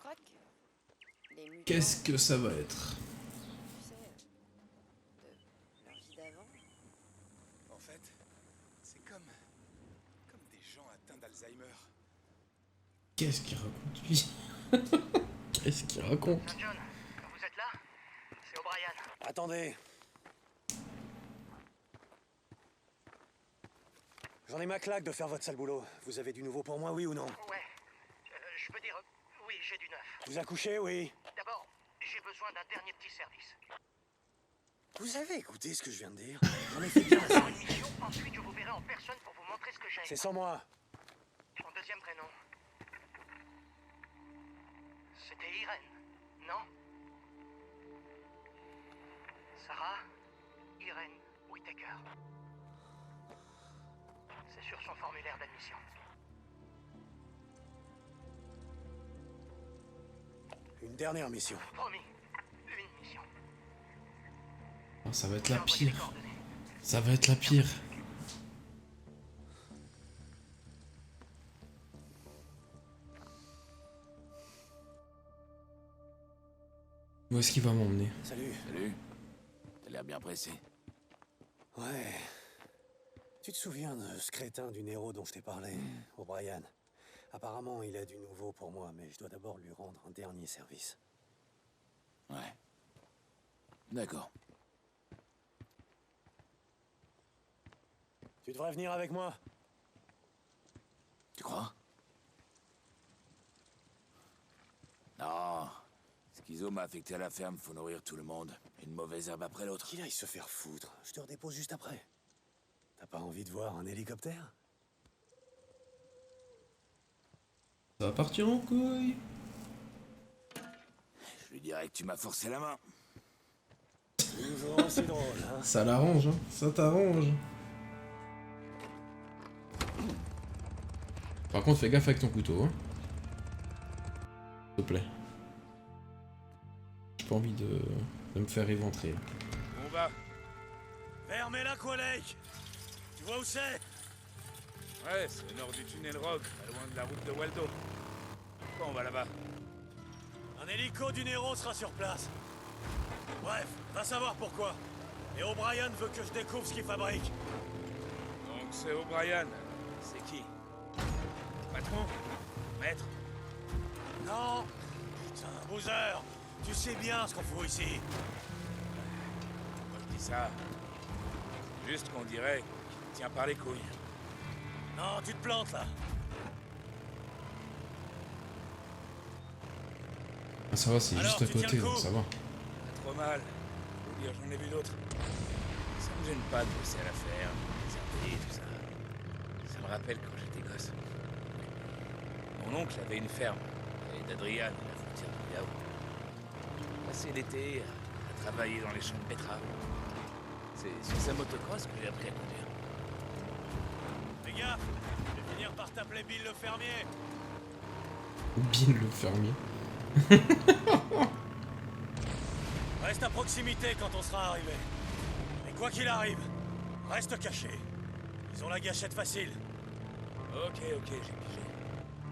traque. Les mutants, Qu'est-ce que ça va être? tu sais, de leur vie d'avant. En fait, c'est comme des gens atteints d'Alzheimer. Qu'est-ce qu'il raconte lui? Qu'est-ce qu'il raconte? Saint John, vous êtes là? C'est O'Brien. Attendez. J'en ai ma claque de faire votre sale boulot. Vous avez du nouveau pour moi, oui ou non? Ouais. Je veux dire, oui, j'ai du neuf. Vous accouchez, oui. D'abord, j'ai besoin d'un dernier petit service. Vous avez écouté ce que je viens de dire? J'en ai fait bien Pour assez. une mission, ensuite je vous verrai en personne pour vous montrer ce que j'ai. C'est sans moi. Son deuxième prénom. C'était Irène, non? Sarah Irène Whittaker. C'est sur son formulaire d'admission. Une dernière mission. Promis, une mission. Oh, ça va être la J'ai envoyé les pire. coordonnées. Ça va être la pire. Où est-ce qu'il va m'emmener? Salut. Salut. T'as l'air bien pressé. Ouais. Tu te souviens de ce crétin du Nero dont je t'ai parlé, O'Brien? Apparemment, il a du nouveau pour moi, mais je dois d'abord lui rendre un dernier service. Ouais. D'accord. Tu devrais venir avec moi. Tu crois? Non. Schizo m'a affecté à la ferme, faut nourrir tout le monde. Une mauvaise herbe après l'autre. Qu'il aille se faire foutre. Je te redépose juste après. T'as pas envie de voir un hélicoptère? Ça va partir en couille. Je lui dirais que tu m'as forcé la main. Toujours aussi drôle, hein? Ça l'arrange, hein. Ça t'arrange. Par contre, fais gaffe avec ton couteau, hein. S'il te plaît. J'ai pas envie de me faire éventrer. Là. On va. Vers Melako Lake. Tu vois où c'est? Ouais, c'est au nord du tunnel Rock, pas loin de la route de Waldo. Pourquoi on va là-bas? Un hélico du Nero sera sur place. Bref, va savoir pourquoi. Et O'Brien veut que je découvre ce qu'il fabrique. Donc c'est O'Brien. C'est qui? Patron? Maître? Non. Putain, Boozer. Tu sais bien ce qu'on fout ici. Moi je dis ça. Juste qu'on dirait qu'il tient par les couilles. Non, tu te plantes là. Ah, ça va, c'est Alors, juste à tu tiens côté, le coup donc ça va. Pas trop mal. Faut dire, j'en ai vu d'autres. Ça me gêne pas de bosser à la ferme, les tout ça. Ça me rappelle quand j'étais gosse. Mon oncle avait une ferme, et d'Adrian, à la frontière de Idaho. Passé l'été à travailler dans les champs de betteraves. C'est sur sa motocross que j'ai appris à conduire. Fais gaffe. Je vais finir par t'appeler Bill le fermier. Bill le fermier. Reste à proximité quand on sera arrivé. Et quoi qu'il arrive, reste caché. Ils ont la gâchette facile. Ok, j'ai pigé.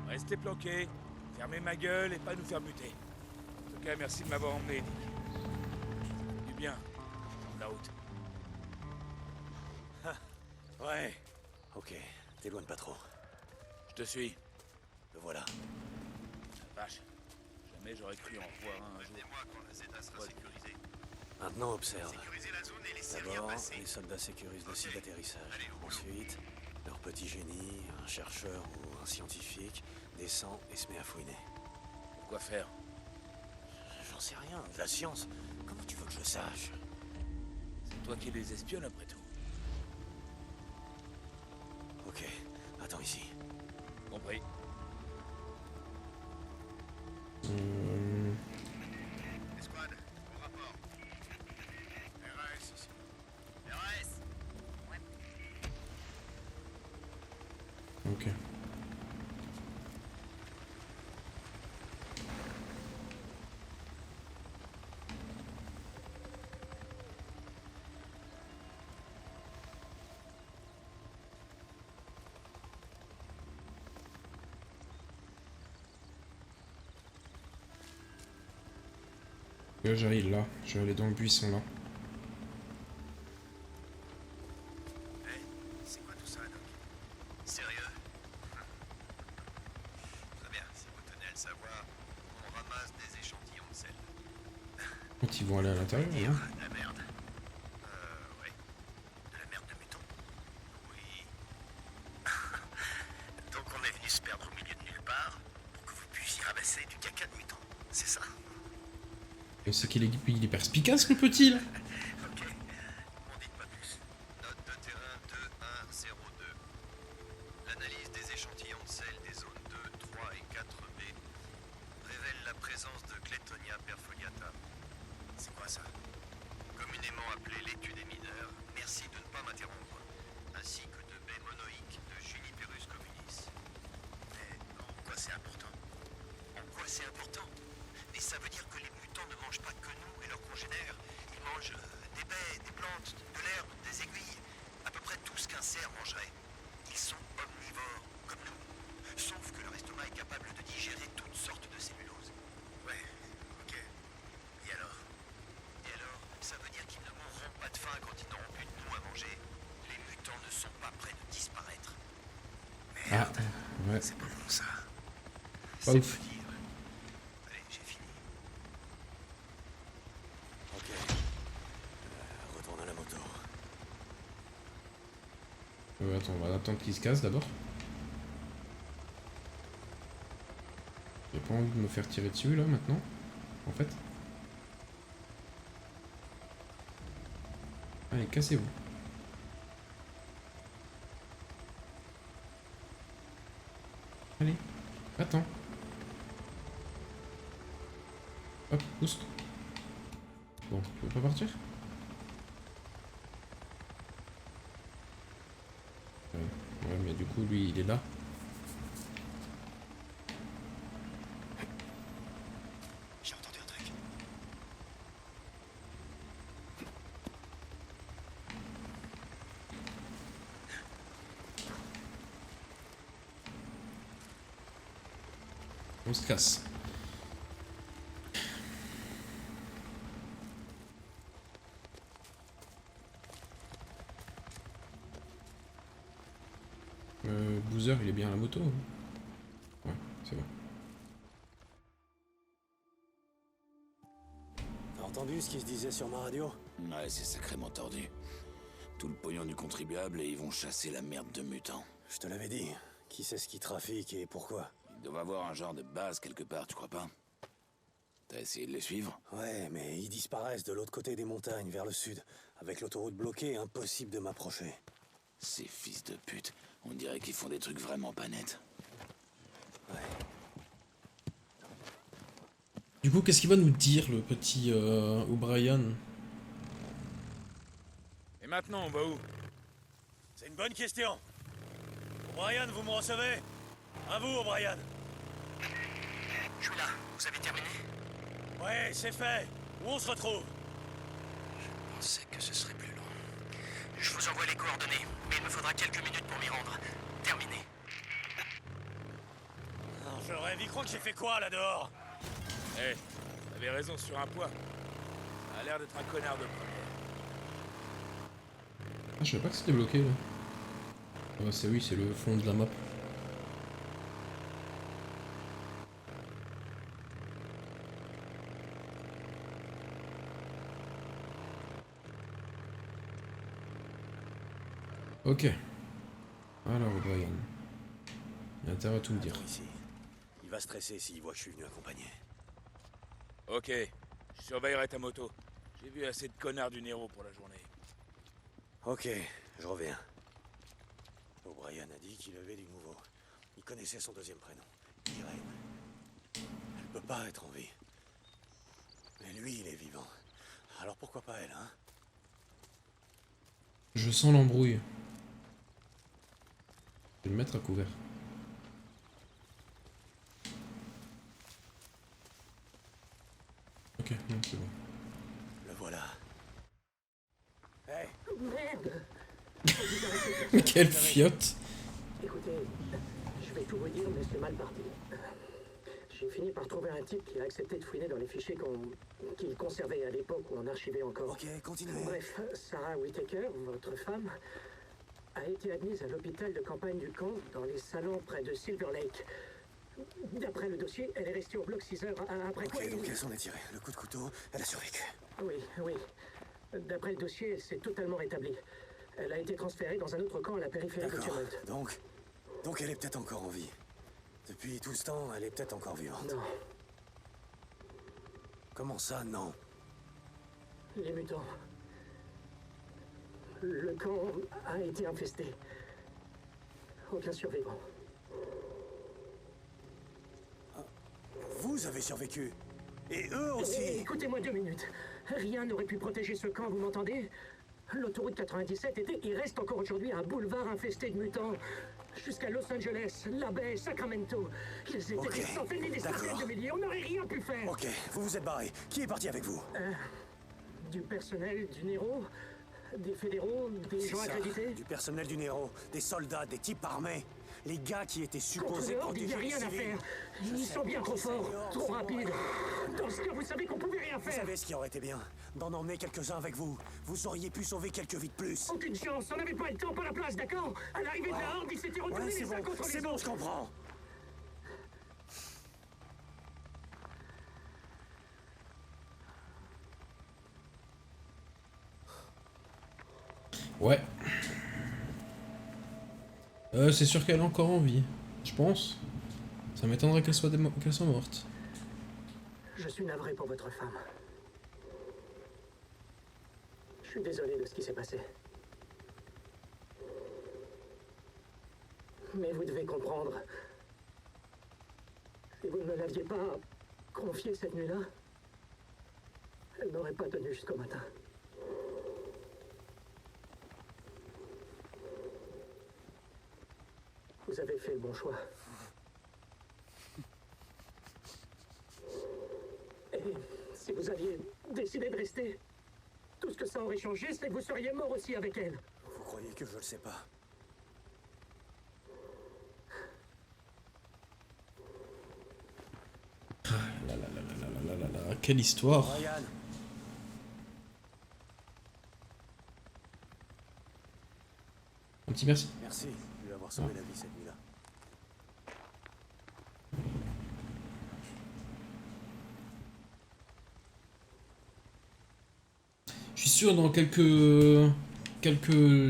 Restez planqués, fermez ma gueule et pas nous faire buter. En tout cas, merci de m'avoir emmené, Dick. Ça fait du bien, prendre la route. Ouais. Ok, t'éloigne pas trop. Je te suis. Le voilà. La vache. Jamais j'aurais cru en voir un jour. Maintenant, observe. D'abord, les soldats sécurisent le site d'atterrissage. Ensuite, leur petit génie, un chercheur ou un scientifique, descend et se met à fouiner. Quoi faire? J'en sais rien, de la science. Comment tu veux que je le sache? C'est toi qui les espionnes après tout. Ok, attends ici. Compris. Escouade, au rapport. RS ici. RS. Ok. J'arrive là, je vais aller dans le buisson là. Hey, c'est quoi tout ça, Doc? Sérieux? Très bien, si vous tenez à le savoir, on ramasse des échantillons de sel. Quand ils vont aller à l'intérieur, Dire non? la merde. Ouais. De la merde de muton. Oui. Donc on est venu se perdre au milieu de nulle part pour que vous puissiez ramasser du caca de muton. C'est ça? Et c'est qu'il il est perspicace le petit là. Ok. On dit pas plus. Note de terrain 2102. L'analyse des échantillons de sel des zones 2, 3 et 4B révèle la présence de Claytonia perfoliata. C'est quoi ça? Communément appelé l'étude des mineurs, merci de ne pas m'interrompre, ainsi que de baies monoïques de Juniperus communis. Mais en quoi c'est important? En quoi c'est important? Et ça veut dire que les mutants ne mangent pas que nous et leurs congénères. Ils mangent des baies, des plantes, de l'herbe, des aiguilles, à peu près tout ce qu'un cerf mangerait. Ils sont omnivores, comme nous. Sauf que leur estomac est capable de digérer toutes sortes de cellulose. Ouais, ok. Et alors? Et alors, ça veut dire qu'ils ne mourront pas de faim quand ils n'auront plus de nous à manger. Les mutants ne sont pas prêts de disparaître. Ah, Merde, ouais. c'est pas bon ça. Pas C'est ouf. peu dire. Allez, j'ai fini. Ok. Retourne à la moto. Attends, on va attendre qu'il se casse d'abord. J'ai pas envie de me faire tirer dessus là maintenant, en fait. Allez, cassez-vous. Allez, attends. Hop, boost. Bon, tu veux pas partir? Ouais, mais du coup, lui, il est là. J'ai entendu un truc. On se casse. Boozer, il est bien à la moto. Ouais, c'est bon. T'as entendu ce qui se disait sur ma radio? Ouais, c'est sacrément tordu. Tout le pognon du contribuable et ils vont chasser la merde de mutants. Je te l'avais dit. Qui sait ce qui trafique et pourquoi? Ils doivent avoir un genre de base quelque part, tu crois pas? T'as essayé de les suivre? Ouais, mais ils disparaissent de l'autre côté des montagnes, vers le sud. Avec l'autoroute bloquée, impossible de m'approcher. Ces fils de pute, on dirait qu'ils font des trucs vraiment pas nets. Ouais. Du coup, qu'est-ce qu'il va nous dire, le petit O'Brien? Et maintenant, on va où? C'est une bonne question. O'Brien, vous me recevez? À vous, O'Brien. Je suis là. Vous avez terminé? Ouais, c'est fait. Où on se retrouve? Je pensais que ce serait plus long. Je vous envoie les coordonnées, mais il me faudra quelques minutes pour m'y rendre. Terminé. J'aurais dit croire que j'ai fait quoi, là, dehors? Eh, t'avais raison sur un point. Ça a l'air d'être un connard de première. Ah, je savais pas que c'était bloqué là. Ah, c'est oui, c'est le fond de la map. Ok. Alors, O'Brien. Il a intérêt à tout me dire. Attends ici. Il va stresser s'il voit que je suis venu accompagner. Ok, je surveillerai ta moto. J'ai vu assez de connards du Nero pour la journée. Ok, je reviens. O'Brien a dit qu'il avait du nouveau. Il connaissait son deuxième prénom. Irène. Elle peut pas être en vie. Mais lui, il est vivant. Alors pourquoi pas elle, hein? Je sens l'embrouille. Je vais le mettre à couvert. Ok, non, c'est bon. Le voilà. Hey, Mais quelle fiotte! Écoutez, je vais tout vous dire, mais c'est mal parti. J'ai fini par trouver un type qui a accepté de fouiner dans les fichiers qu'il conservait à l'époque où on archivait encore. Ok, continuez. Bref, Sarah Whittaker, votre femme, a été admise à l'hôpital de campagne du camp dans les salons près de Silver Lake. D'après le dossier, elle est restée au bloc 6 heures après quoi. Ok, donc elle s'en est tirée. Le coup de couteau, elle a survécu. Oui, oui. D'après le dossier, elle s'est totalement rétablie. Elle a été transférée dans un autre camp à la périphérie de D'accord. Tumult. Donc elle est peut-être encore en vie. Depuis tout ce temps, elle est peut-être encore vivante. Non, Comment ça, non? les mutants. Le camp a été infesté. Aucun survivant. Vous avez survécu. Et eux aussi. Écoutez-moi 2 minutes. Rien n'aurait pu protéger ce camp, vous m'entendez? L'autoroute 97 était et reste encore aujourd'hui un boulevard infesté de mutants. Jusqu'à Los Angeles, la baie, Sacramento. Ils étaient Ok, des centaines et des centaines d'accord. de milliers. On n'aurait rien pu faire. Ok, vous vous êtes barré. Qui est parti avec vous? Du personnel, du Nero, des fédéraux, des C'est gens ça, accrédités. du personnel du Nero, des soldats, des types armés. Les gars qui étaient Contre supposés le Horde, il n'y a protéger les rien à civils. faire. Ils sont bien trop forts, trop rapides. Dans ce cas, vous savez qu'on pouvait rien Vous faire. savez ce qui aurait été bien? D'en emmener quelques-uns avec vous. Vous auriez pu sauver quelques vies de plus. Aucune chance, on n'avait pas le temps, pas la place, d'accord? À l'arrivée de la Horde, ils s'étaient retournés Ouais, les uns contre les c'est bon, autres. je comprends. Ouais. C'est sûr qu'elle est encore en vie. Je pense. Ça m'étonnerait qu'elle soit morte. Je suis navré pour votre femme. Je suis désolé de ce qui s'est passé. Mais vous devez comprendre. Si vous ne me l'aviez pas confiée cette nuit-là, elle n'aurait pas tenu jusqu'au matin. Vous avez fait le bon choix. Et si vous aviez décidé de rester, tout ce que ça aurait changé, c'est que vous seriez mort aussi avec elle. Vous croyez que je le sais pas? Quelle histoire. Ryan, Un petit merci. merci de lui avoir sauvé la vie cette nuit-là. Je suis sûr dans quelques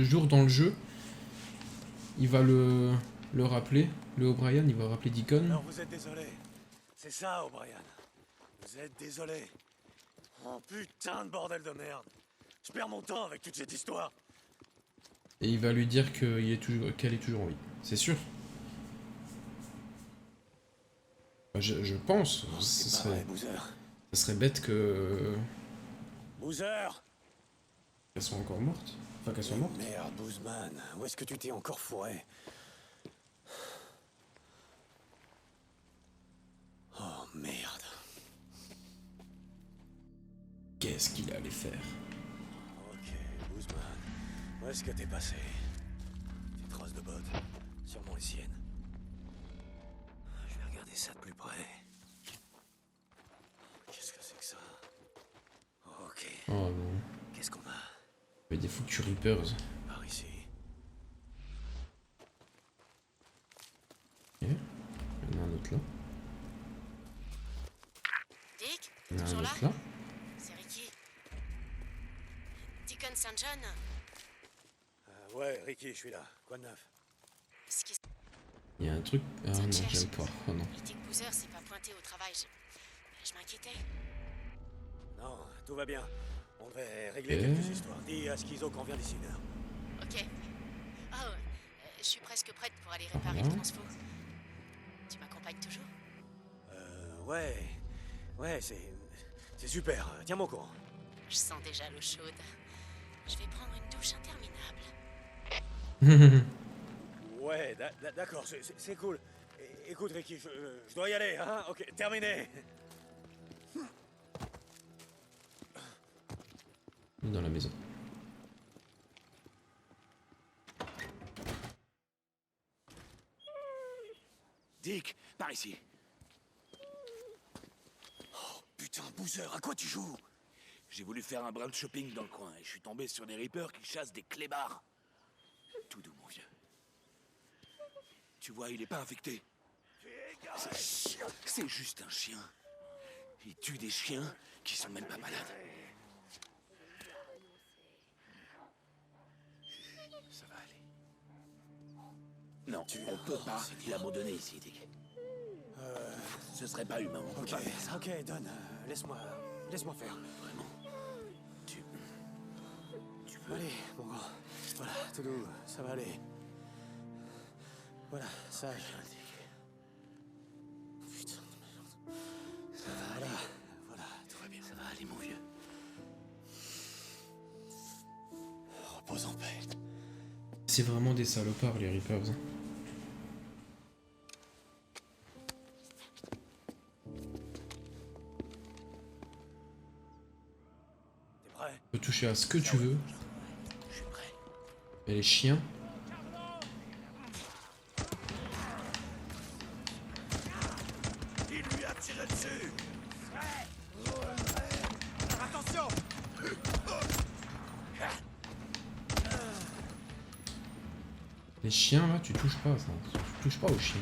jours dans le jeu, il va le rappeler. Le O'Brien, il va rappeler Deacon. Alors vous êtes désolé. C'est ça, O'Brien. Vous êtes désolé. Oh putain de bordel de merde. Je perds mon temps avec toute cette histoire. Et il va lui dire qu'elle est toujours en vie. C'est sûr. Je pense. C'est pas vrai, Boozer. Ça serait bête Boozer! qu'elle soit encore morte. Enfin, qu'elle soit morte. Merde, Boozman. Où est-ce que tu t'es encore fourré? Oh merde. Qu'est-ce qu'il allait faire? Ok, Boozman. Où est-ce que t'es passé? Tes traces de bottes. Sûrement les siennes. Je vais regarder ça de plus près. Qu'est-ce que c'est que ça? Ok. Oh non. Qu'est-ce qu'on a? Il y avait des foutus Reapers. Par ici. Ok. Il y en a un autre là. Dick, Il y en a un toujours là? autre là. C'est Ricky. Deacon St. John. Ouais, Ricky, je suis là. Quoi de neuf? Ce qui Il y a un truc. Ah Ça non, te cherche. j'aime pas. Oh non. Le Dick Boozer s'est pas pointé au travail. Je m'inquiétais. Non, tout va bien. On devait régler Eh. quelques histoires. Dis à Schizo qu'on vient d'ici une heure. Ok. Oh, je suis presque prête pour aller réparer Mhm. le transfo. Tu m'accompagnes toujours? Ouais. Ouais, c'est super. Tiens-moi au courant. Je sens déjà l'eau chaude. Je vais prendre une douche interminable. Ouais, d'accord, c'est cool. Écoute, Ricky, je dois y aller, hein? Ok, terminé. Il est dans la maison. Dick, par ici. T'es un bouseur, à quoi tu joues? J'ai voulu faire un brin de shopping dans le coin et je suis tombé sur des Reapers qui chassent des clébards. Tout doux, mon vieux. Tu vois, il est pas infecté. C'est juste un chien. Il tue des chiens qui sont même pas malades. Ça va aller. Non, on peut pas l'abandonner ici, Dick. Ce serait pas humain, on peut pas faire ça. Ok, Don, laisse-moi faire. Vraiment. Tu veux... Allez, mon grand. Voilà, tout doux, ça va aller. Voilà, ça. Putain de merde. Ça va aller. Voilà, tout va bien. Ça va aller, mon vieux. Repose en paix. C'est vraiment des salopards, les Reapers. Hein. T'es prêt? Tu peux toucher à ce que tu veux. Je suis prêt. Et les chiens. Il lui a tiré dessus. Attention. Les chiens là, tu touches pas ça. Tu touches pas aux chiens.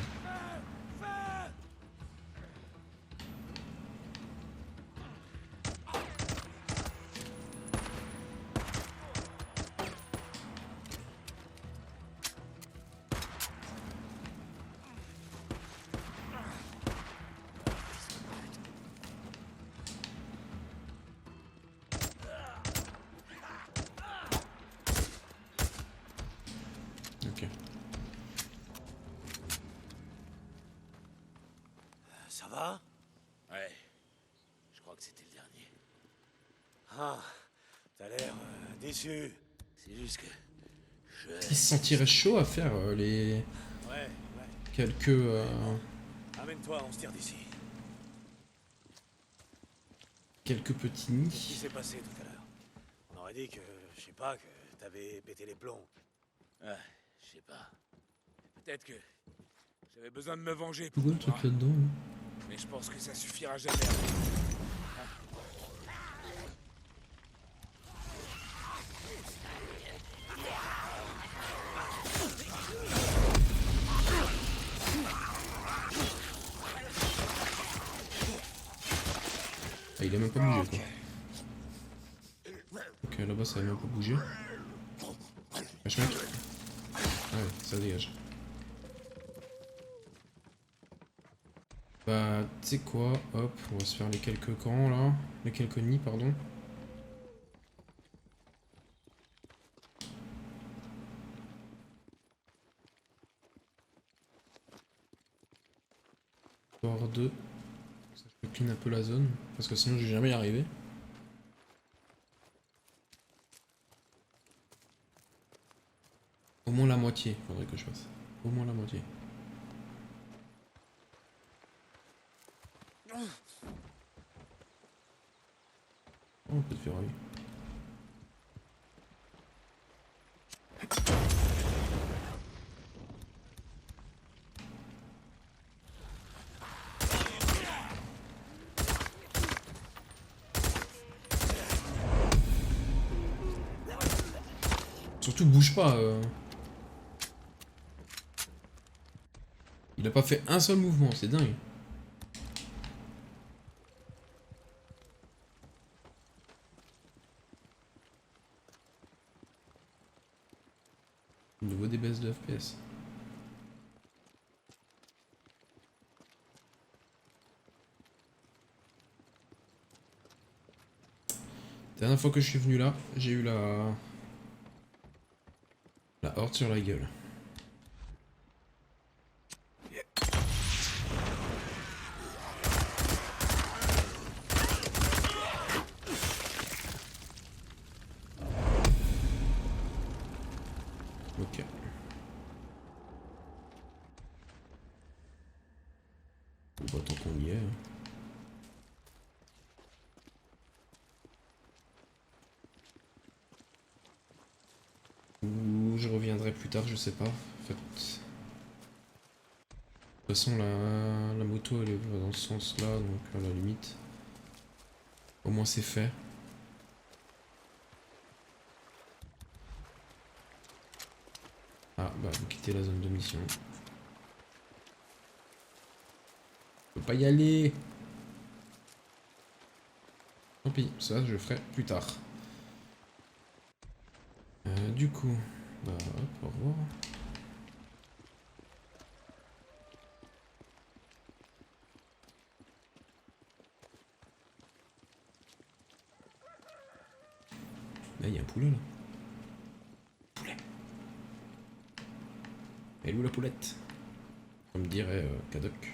Ok. Ça va? Ouais. Je crois que c'était le dernier. Ah, t'as l'air déçu. C'est juste que... Il se sentirait chaud à faire les Ouais. quelques Amène-toi, on se tire d'ici. quelques petits Qu'est-ce qui nids. s'est passé tout à l'heure? On aurait dit que, je sais pas, que t'avais pété les plombs. Ah, je sais pas. Peut-être que j'avais besoin de me venger Pourquoi le pour truc là-dedans là mais je pense que ça suffira jamais. Ah, il a même pas bougé quoi. Ok, là-bas ça a même pas bougé. Wesh mec. Ah ouais, ça dégage. Bah, tu sais quoi, hop, on va se faire les quelques camps là. Les quelques nids, pardon. Histoire de... Ça, je peux clean un peu la zone, parce que sinon je vais jamais y arriver. Au moins la moitié, faudrait que je fasse. Au moins la moitié. Oh, un peu de ferraille. Surtout bouge pas. Il a pas fait un seul mouvement, c'est dingue. Au niveau des baisses de FPS. La dernière fois que je suis venu là, j'ai eu la horde sur la gueule. Ok. Bon, tant qu'on y est. Ou je reviendrai plus tard, je sais pas. En fait. De toute façon, la moto elle est dans ce sens là, donc à la limite. Au moins c'est fait. Ah bah vous quittez la zone de mission. Je peux pas y aller. Tant pis, ça je ferai plus tard. Du coup, bah hop, au revoir. Là, il y a un poulet là. Poulet. Elle est où la poulette? Comme dirait Kadok.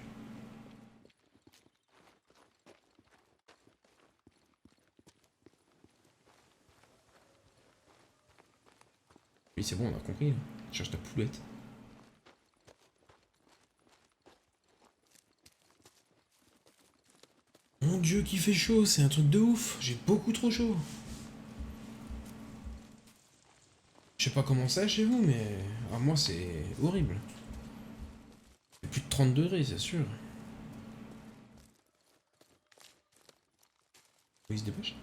Oui, c'est bon, on a compris. Là. Cherche ta poulette. Mon dieu, qu'il fait chaud, c'est un truc de ouf. J'ai beaucoup trop chaud. Je sais pas comment c'est chez vous, mais à moi c'est horrible. Il fait plus de 30 degrés, c'est sûr. Il se dépêche.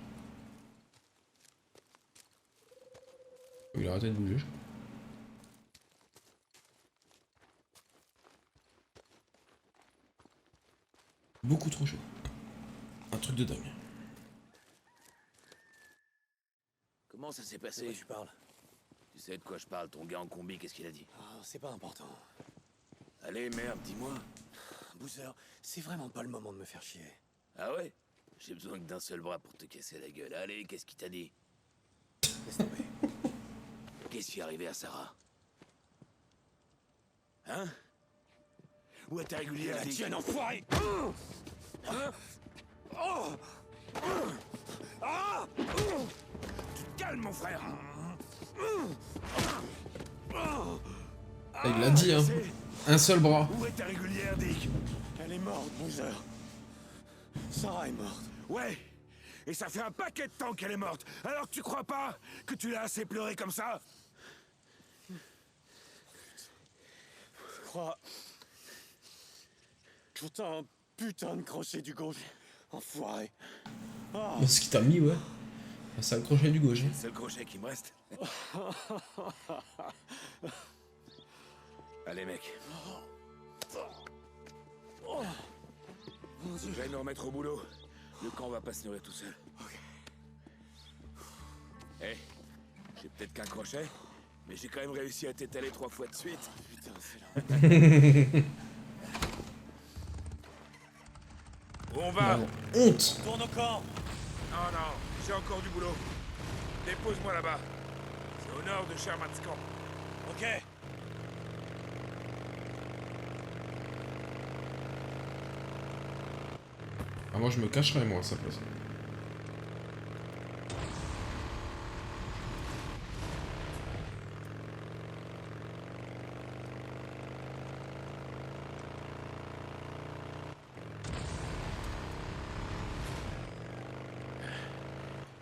Il a arrêté de bouger. Beaucoup trop chaud. Un truc de dingue. Comment ça s'est De quoi passé? tu parles? Tu sais de quoi je parle, ton gars en combi, qu'est-ce qu'il a dit? Ah, c'est pas important. Allez, merde, dis-moi. Boozer, c'est vraiment pas le moment de me faire chier. Ah ouais? J'ai besoin que d'un seul bras pour te casser la gueule. Allez, qu'est-ce qu'il t'a dit? Laisse tomber. Qu'est-ce qui est arrivé à Sarah? Hein? Où est ta régulière? La tienne, enfoiré! Hein? Oh! Ah! Tu te calmes, mon frère! Il l'a dit, hein. Un seul bras. Où est ta régulière, Dick? Elle est morte, Boozer. Sarah est morte. Ouais! Et ça fait un paquet de temps qu'elle est morte. Alors que tu crois pas que tu l'as assez pleuré comme ça? Je crois... que t'as un putain de crochet du gauche. Enfoiré. Ah. Ce qui t'a mis, ouais. C'est le crochet du gauche. Hein. C'est le crochet qui me reste. Allez, mec. Je vais me remettre au boulot. Le camp va pas se nourrir tout seul. Hé, j'ai peut-être qu'un crochet, mais j'ai quand même réussi à t'étaler 3 fois de suite. Putain, c'est là. Où on va? Honte. Tourne au camp. Non, non, j'ai encore du boulot. Dépose-moi là-bas. C'est au nord de Sherman's Camp. Ok. Ah, moi je me cacherais, moi, à sa place.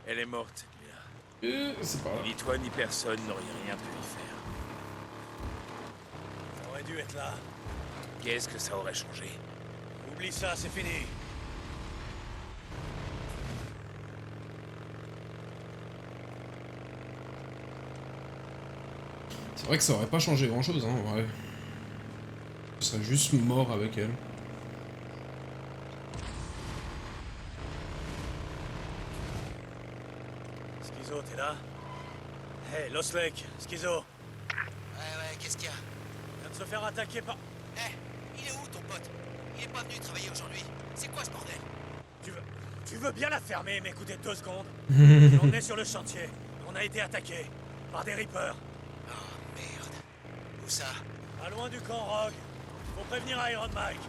Elle est morte, cette nuit-là. C'est pas grave. Ni toi ni personne n'auriez rien pu y faire. Ça aurait dû être là. Qu'est-ce que ça aurait changé? Oublie ça, c'est fini. C'est vrai que ça aurait pas changé grand chose, hein, ouais. Je serais juste mort avec elle. Schizo, t'es là? Hey, Lost Lake, Schizo. Ouais, qu'est-ce qu'il y a? Vient de se faire attaquer par... Il est où ton pote? Il est pas venu travailler aujourd'hui. C'est quoi ce bordel? Tu veux bien la fermer, m'écouter 2 secondes? On est sur le chantier. On a été attaqué par des Reapers. Oh merde. Où ça? Pas loin du camp Rogue. Faut prévenir Iron Mike.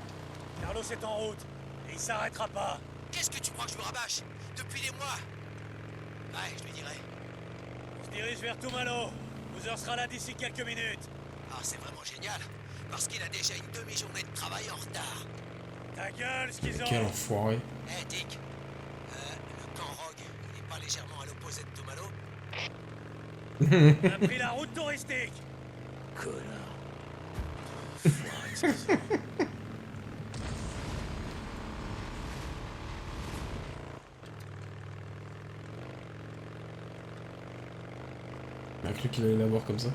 Carlos est en route et il s'arrêtera pas. Qu'est-ce que tu crois que je vous rabâche? Depuis des mois? Ouais, je lui dirai. On se dirige vers Tumalo. Boozer sera là d'ici quelques minutes. Ah, c'est vraiment génial. Parce qu'il a déjà une demi-journée de travail en retard. Ta gueule, Schizo. Quel enfoiré. Dick. Le camp Rogue, il n'est pas légèrement à l'opposé de Tumalo? On a pris la route touristique. Connard. Un cru qu'il allait l'avoir comme ça.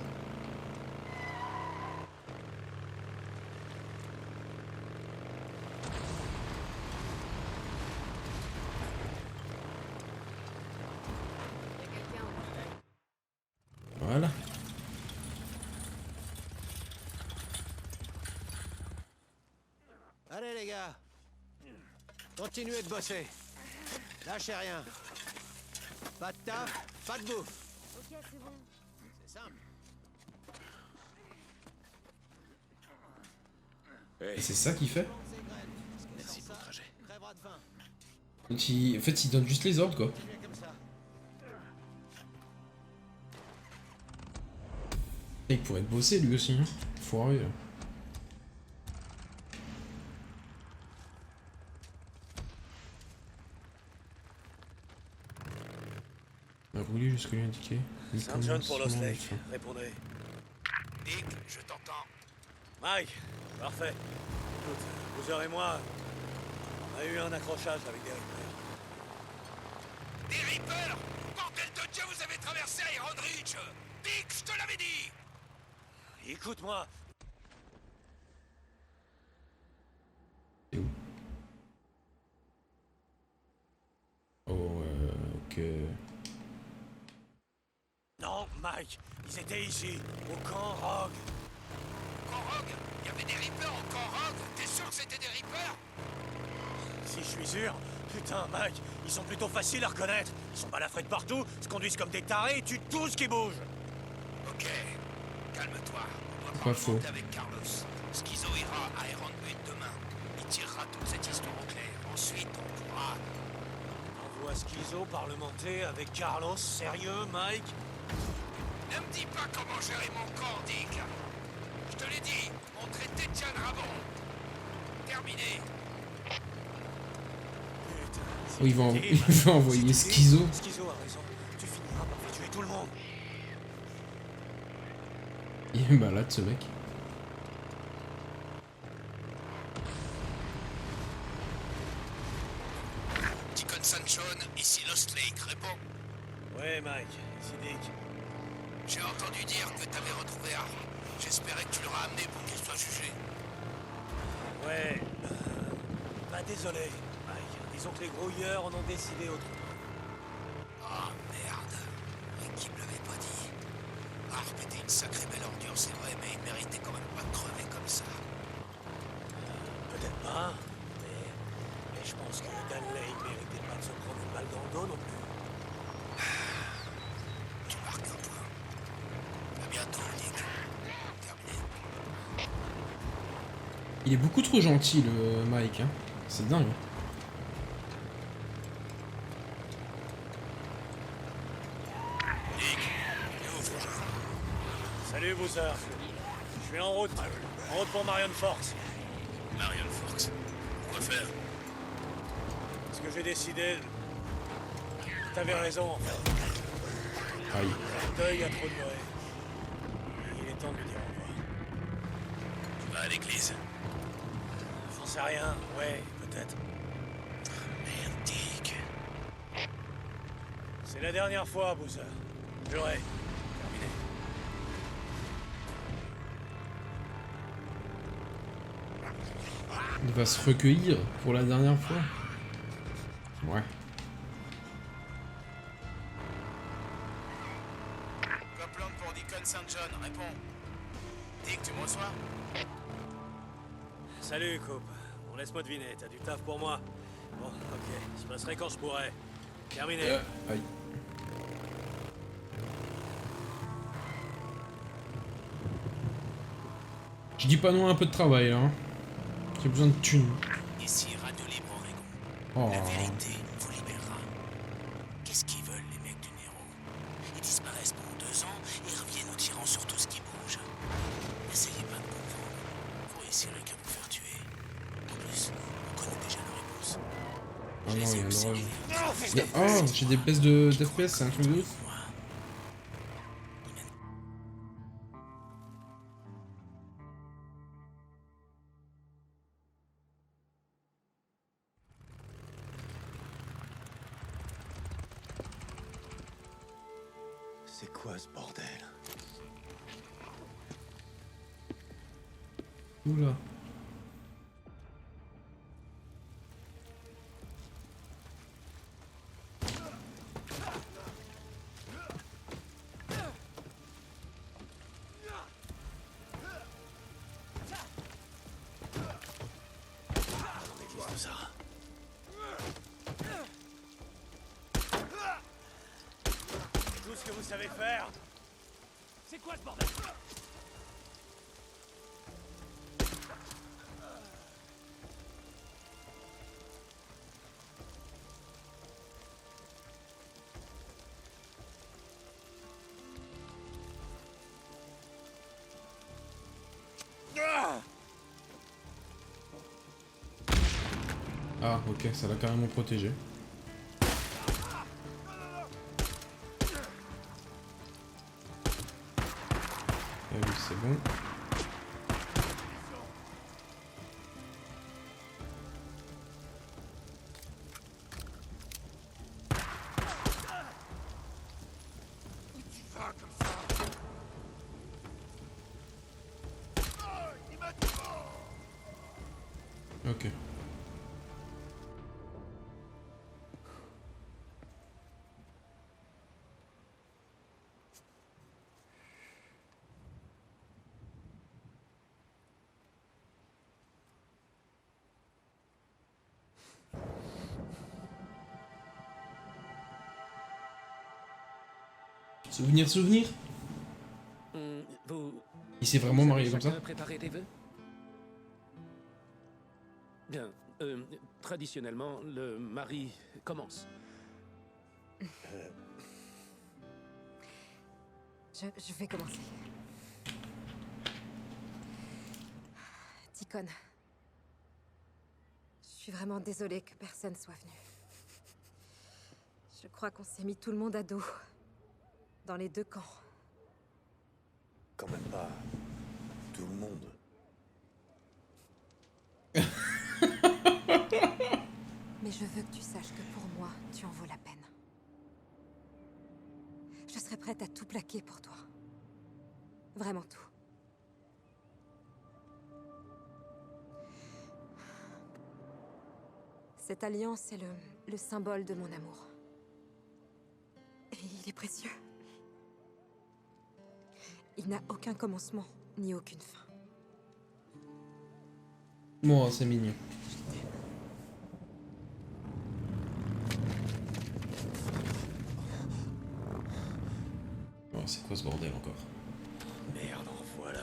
Il y a quelqu'un au portail. Voilà. Allez les gars, continuez de bosser. Lâchez rien. Pas de taf, pas de bouffe. Ok, c'est bon. C'est simple. Et c'est ça qu'il fait. Merci pour le trajet. Crèvera de faim. Donc, en fait, il donne juste les ordres, quoi. Continuez comme ça. Il pourrait bosser lui aussi, hein. Foiré, là. Rouler jusqu'au lieu indiqué. Saint John pour Lost Lake. Répondez. Dick, je t'entends. Mike, parfait. Écoute, Boozer et moi, on a eu un accrochage avec des Reapers. Des Reapers? Bordel de Dieu, vous avez traversé Iron Ridge! Dick, je te l'avais dit! Écoute-moi, Oh, ok. non, Mike, ils étaient ici, au camp Rogue. Camp Rogue? Il y avait des Reapers au Camp Rogue? T'es sûr que c'était des Reapers? Si je suis sûr, putain, Mike, ils sont plutôt faciles à reconnaître. Ils sont balafrés de partout, se conduisent comme des tarés et tuent tout ce qui bouge. Ok, calme-toi. On doit Pas pas faux. remonter avec Carlos. Schizo ira à Iron Butte demain. Il tirera toute cette histoire au clair. Ensuite, on pourra... On voit Schizo parlementer avec Carlos, sérieux, Mike? Ne me dis pas comment gérer mon corps, Dick. Je te l'ai dit, mon traité tiendra bon. Terminé. Putain, c'est Oh, il va, terrible. il va envoyer C'est Schizo. terrible. Schizo a raison, tu finiras par faire tuer tout le monde. Il est malade, ce mec. Deacon Sanchon, ici Lost Lake, réponds. Ouais, Mike, c'est Dick. J'ai entendu dire que t'avais retrouvé Harry. J'espérais que tu l'auras amené pour qu'il soit jugé. Ouais, bah désolé, Mike. Disons que les grouilleurs en ont décidé autrement. Ah merde. Et qui me l'avait pas dit? Harp était une sacrée belle ordure, c'est vrai, mais il méritait quand même pas de crever comme ça. Peut-être pas, mais je pense que Danley méritait pas de se prendre une balle dans le dos non plus. Tu marques un point. À bientôt, Dick. Terminé. Il est beaucoup trop gentil, le Mike, hein. C'est dingue. Dick, t'es où, faut jouer? Salut, Boozer. Je suis en route pour Marion Forks. Marion Forks. Quoi faire? Ce que j'ai décidé... T'avais raison, en fait. Aïe. Le deuil a trop duré. Il est temps de lui dire au revoir. Tu vas à l'église? J'en sais rien, ouais, peut-être. Merde, Dick. C'est la dernière fois, Boozer. Juré. Terminé. Il va se recueillir pour la dernière fois. Ouais. Copland pour Deacon St. John, réponds. Dick, tu me reçois? Salut, Coupe. Bon, laisse-moi deviner, t'as du taf pour moi. Bon, ok, je passerai quand je pourrai. Terminé. Aïe. Je dis pas non à un peu de travail, là. Hein. J'ai besoin de thunes. Ici, Radio Libre Oregon. Oh. La vérité vous libérera. Qu'est-ce qu'ils veulent, les mecs du Nero? Ils disparaissent pendant 2 ans et reviennent en tirant sur tout ce qui bouge. Essayez pas de comprendre. Vous réussirez qu'à vous faire tuer. En plus, on connaît déjà la réponse. Ah non, il y a aussi l'orage. Oh, j'ai des baisses d'FPS, c'est un truc de ouf. moi. C'est quoi ce bordel? Oula. Qu'est-ce que ça? Tout ce que vous savez faire. C'est quoi ce bordel? Ah, ok, ça l'a carrément protégé. Ah oui, c'est bon. Ok. Souvenir, souvenir. Vous... Il s'est vraiment marié comme ça? Préparer des vœux? Bien. Traditionnellement, le mari commence. Je vais commencer. Ticone. Je suis vraiment désolée que personne soit venu. Je crois qu'on s'est mis tout le monde à dos. Dans les deux camps. Quand même pas tout le monde. Mais je veux que tu saches que pour moi, tu en vaux la peine. Je serais prête à tout plaquer pour toi. Vraiment tout. Cette alliance est le symbole de mon amour. Et il est précieux. Il n'a aucun commencement, ni aucune fin. Bon, c'est mignon. Oh, c'est quoi ce bordel encore? Merde, en voilà.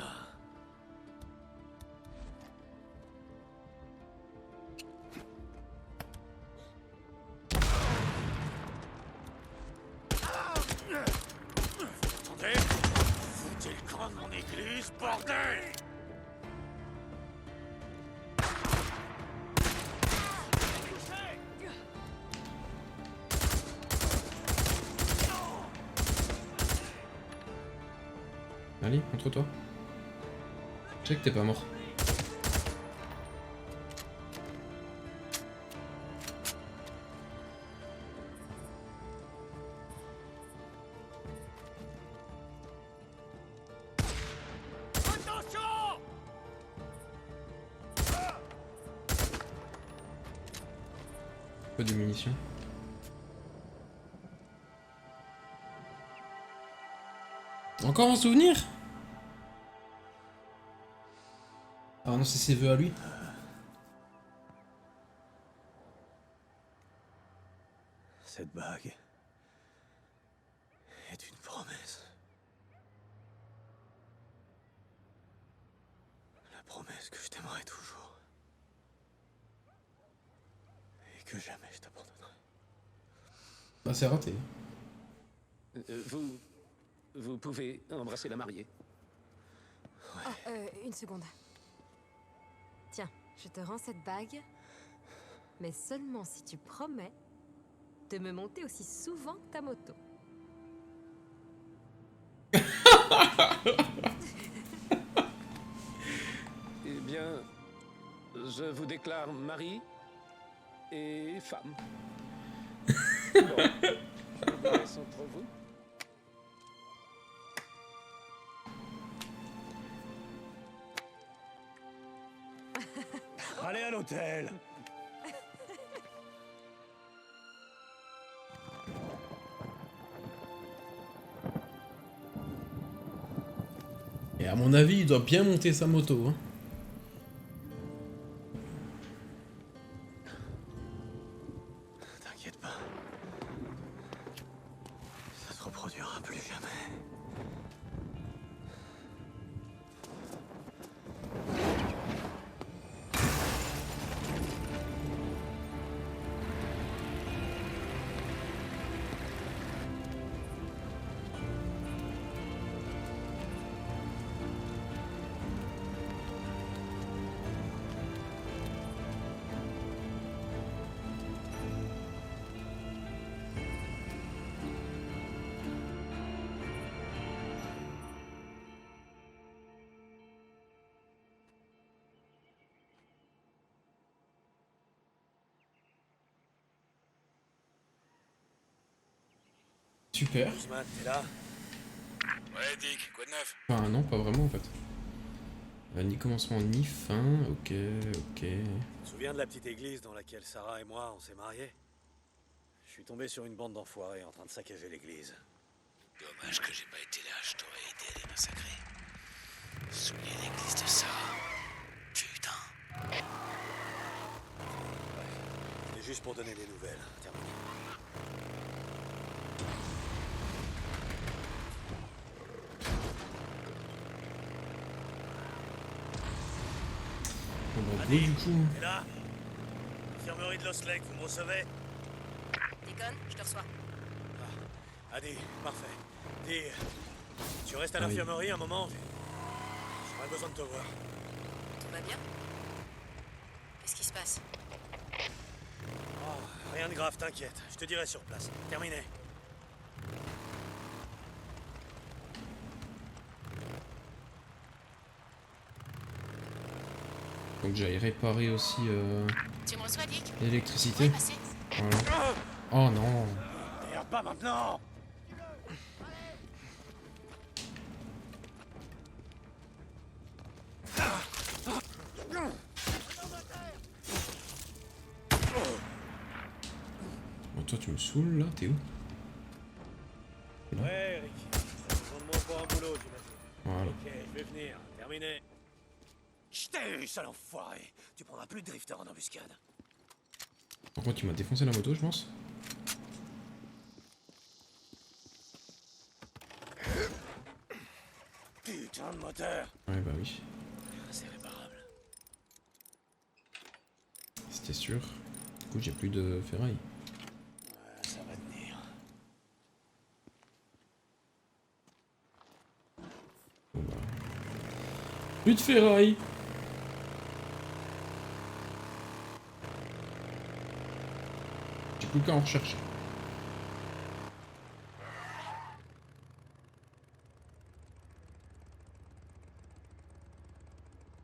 Attendez! Foutez le camp de mon église, bordel! Allez, entre toi. Je sais que t'es pas mort. Attention! Peu de munitions. Encore un souvenir? Ah non, c'est ses vœux à lui. Cette bague est une promesse. La promesse que je t'aimerai toujours. Et que jamais je t'abandonnerai. Bah c'est raté. Vous pouvez embrasser la mariée. Oh, une seconde. Tiens, je te rends cette bague. Mais seulement si tu promets de me monter aussi souvent que ta moto. Eh bien, je vous déclare mari et femme. Bon, je vous laisse entre vous. hôtel. Et à mon avis, il doit bien monter sa moto. Hein. T'inquiète pas. Ça se reproduira plus jamais. Super. Guzman, t'es là? Ouais, Dick, quoi de neuf? Enfin, non, pas vraiment en fait. Ni commencement ni fin. Ok, ok. Tu te souviens de la petite église dans laquelle Sarah et moi on s'est mariés? Je suis tombé sur une bande d'enfoirés en train de saccager l'église. Dommage que j'ai pas été là, je t'aurais aidé à les massacrer. Souiller l'église de Sarah. Putain. C'était juste pour donner des nouvelles. Terminé. Bon bah go du coup. T'es là? Infirmerie de Lost Lake, vous me recevez? Deacon, je te reçois. Adi, parfait. Dis, tu restes à Ah oui. l'infirmerie un moment? J'aurais besoin de te voir. Tout va bien? Qu'est-ce qui se passe? Oh, rien de grave, t'inquiète. Je te dirai sur place. Terminé. Donc j'allais réparer aussi Tu me reçois, Dick? l'électricité. Passez. Voilà. Oh non. Merde, pas maintenant! Bon, toi tu me saoules là, t'es où? Ouais, Eric. T'as besoin de moi pour un boulot, j'imagine. Voilà. Ok, je vais venir. Terminé. Je t'ai eu, sale enfoiré. Tu prendras plus de drifter en embuscade. Par contre, il m'a défoncé la moto, je pense. Putain de moteur. Ouais, bah oui. C'est réparable. C'était sûr. Du coup, j'ai plus de ferraille. Ouais, ça va tenir. Bon bah. Plus de ferraille. J'ai plus qu'à en rechercher.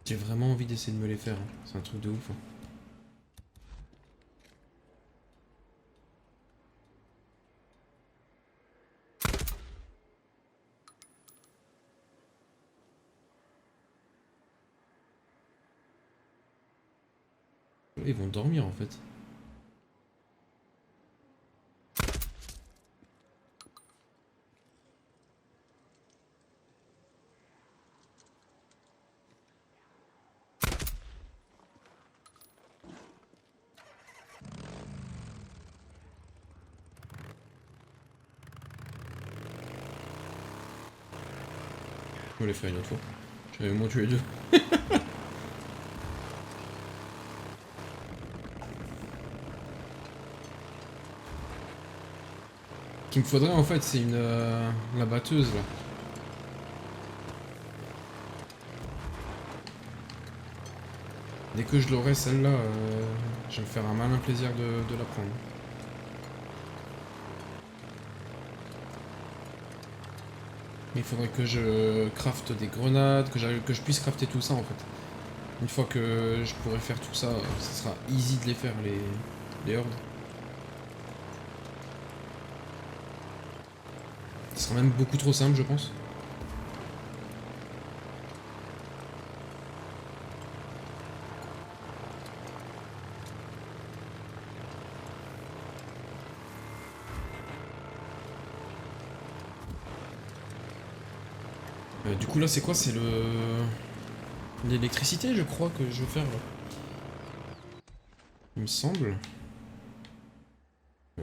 J'ai vraiment envie d'essayer de me les faire. Hein. C'est un truc de ouf. Hein. Ils vont dormir en fait. Je me les ferai une autre fois. J'avais au moins tué deux. Ce qu'il me faudrait en fait, c'est une la batteuse là. Dès que je l'aurai celle-là, je vais me faire un malin plaisir de la prendre. Mais il faudrait que je crafte des grenades, que je puisse crafter tout ça en fait. Une fois que je pourrai faire tout ça, ce sera easy de les faire les hordes. Ce sera même beaucoup trop simple je pense. Du coup là c'est quoi? C'est l'électricité je crois que je veux faire là. Il me semble.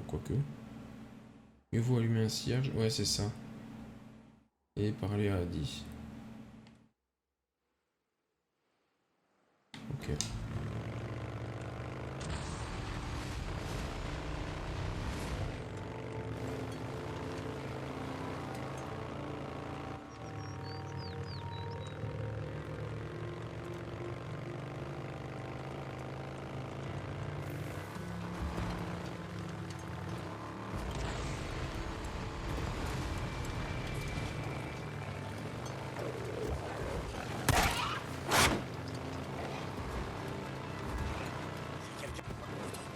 Quoique. Et vous allumer un cierge? Ouais c'est ça. Et parler à Adi. Ok.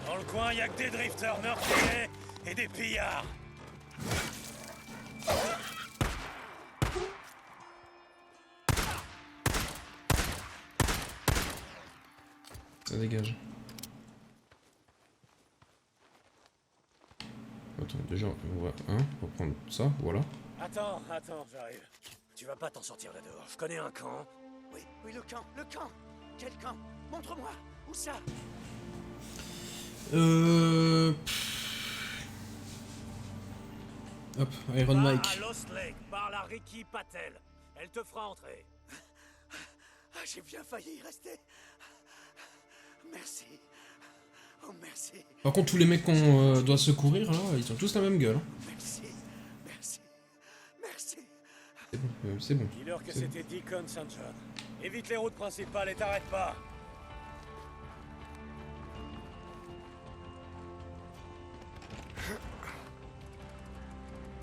Dans le coin, y a que des drifters meurtriers et des pillards. Ça dégage. Attends, déjà, on va prendre ça, voilà. Attends, j'arrive. Tu vas pas t'en sortir là dehors. Je connais un camp. Oui, le camp. Quel camp? Montre-moi. Où ça? Hop, Iron Va Mike. à Lost Lake, parle à Ricky Patel. Elle te fera entrer. Ah, j'ai bien failli y rester. Merci. Oh, merci. Par contre, tous les mecs qu'on doit secourir là, ils ont tous la même gueule. Hein. Merci. C'est bon. Dis-leur que c'était Deacon St. John. Évite les routes principales et t'arrête pas.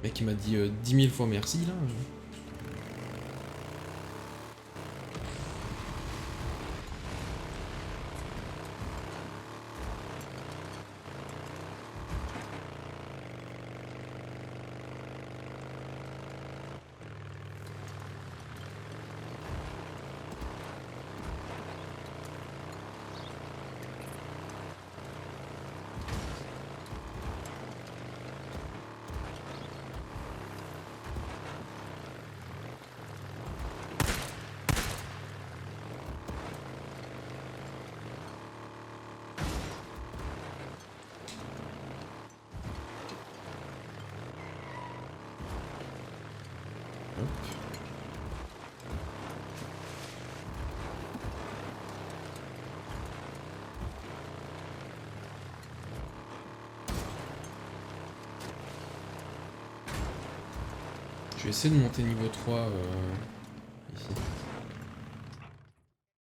Le mec il m'a dit 10 000 fois merci là. Je vais essayer de monter niveau 3 ici.